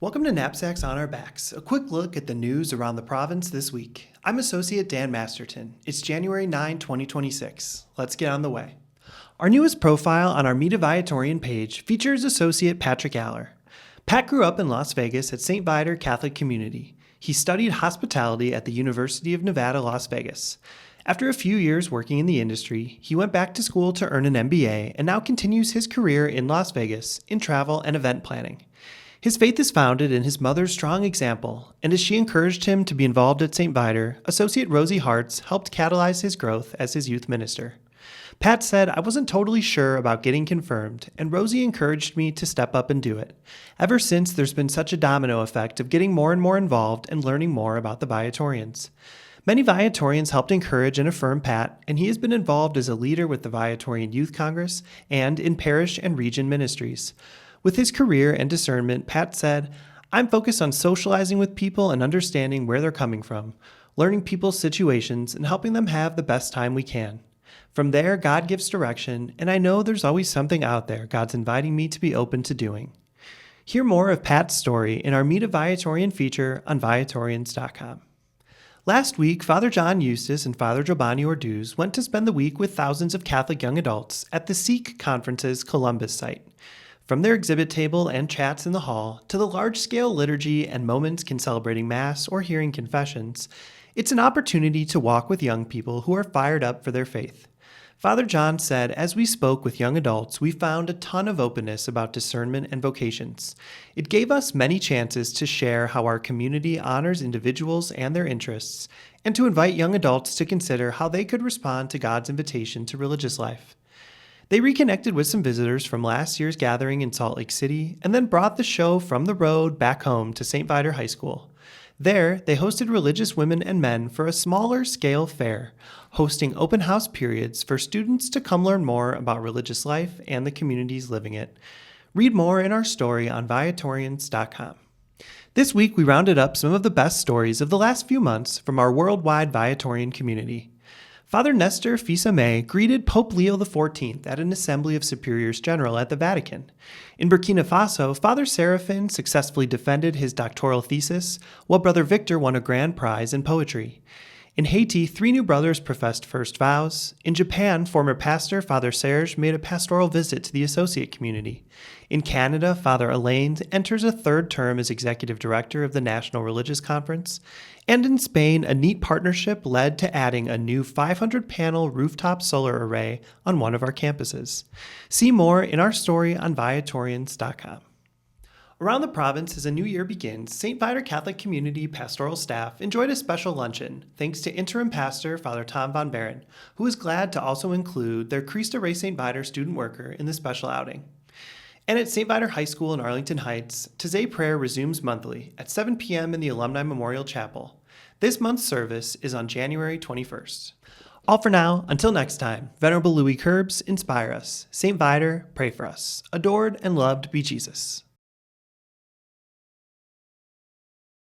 Welcome to Knapsacks on Our Backs, a quick look at the news around the province this week. I'm Associate Dan Masterton. It's January 9, 2026. Let's get on the way. Our newest profile on our Meet a Viatorian page features Associate Patrick Aller. Pat grew up in Las Vegas at St. Viator Catholic Community. He studied hospitality at the University of Nevada, Las Vegas. After a few years working in the industry, he went back to school to earn an MBA and now continues his career in Las Vegas in travel and event planning. His faith is founded in his mother's strong example, and as she encouraged him to be involved at St. Viator, Associate Rosie Hartz helped catalyze his growth as his youth minister. Pat said, "I wasn't totally sure about getting confirmed, and Rosie encouraged me to step up and do it. Ever since, there's been such a domino effect of getting more and more involved and learning more about the Viatorians." Many Viatorians helped encourage and affirm Pat, and he has been involved as a leader with the Viatorian Youth Congress and in parish and region ministries. With his career and discernment, Pat said, "I'm focused on socializing with people and understanding where they're coming from, learning people's situations and helping them have the best time we can. From there, God gives direction, and I know there's always something out there God's inviting me to be open to doing." Hear more of Pat's story in our Meet a Viatorian feature on Viatorians.com. Last week, Father John Eustace and Father Giovanni Orduz went to spend the week with thousands of Catholic young adults at the Seek Conference's Columbus site. From their exhibit table and chats in the hall to the large-scale liturgy and moments celebrating Mass or hearing confessions, it's an opportunity to walk with young people who are fired up for their faith. Father John said, "As we spoke with young adults, we found a ton of openness about discernment and vocations. It gave us many chances to share how our community honors individuals and their interests, and to invite young adults to consider how they could respond to God's invitation to religious life." They reconnected with some visitors from last year's gathering in Salt Lake City and then brought the show from the road back home to St. Viator High School. There, they hosted religious women and men for a smaller scale fair, hosting open house periods for students to come learn more about religious life and the communities living it. Read more in our story on Viatorians.com. This week, we rounded up some of the best stories of the last few months from our worldwide Viatorian community. Father Nestor Fils-Aimé greeted Pope Leo XIV at an Assembly of Superiors General at the Vatican. In Burkina Faso, Father Seraphin successfully defended his doctoral thesis, while Brother Victor won a grand prize in poetry. In Haiti, 3 new brothers professed first vows. In Japan, former pastor Father Serge made a pastoral visit to the associate community. In Canada, Father Alain enters a 3rd term as executive director of the National Religious Conference. And in Spain, a neat partnership led to adding a new 500-panel rooftop solar array on one of our campuses. See more in our story on Viatorians.com. Around the province, as a new year begins, St. Viator Catholic Community pastoral staff enjoyed a special luncheon, thanks to interim pastor Father Tom Von Baron, who was glad to also include their Christ Rey St. Viator student worker in the special outing. And at St. Viator High School in Arlington Heights, Taizé prayer resumes monthly at 7 p.m. in the Alumni Memorial Chapel. This month's service is on January 21st. All for now, until next time, Venerable Louis Curbs, inspire us. St. Viator, pray for us. Adored and loved be Jesus.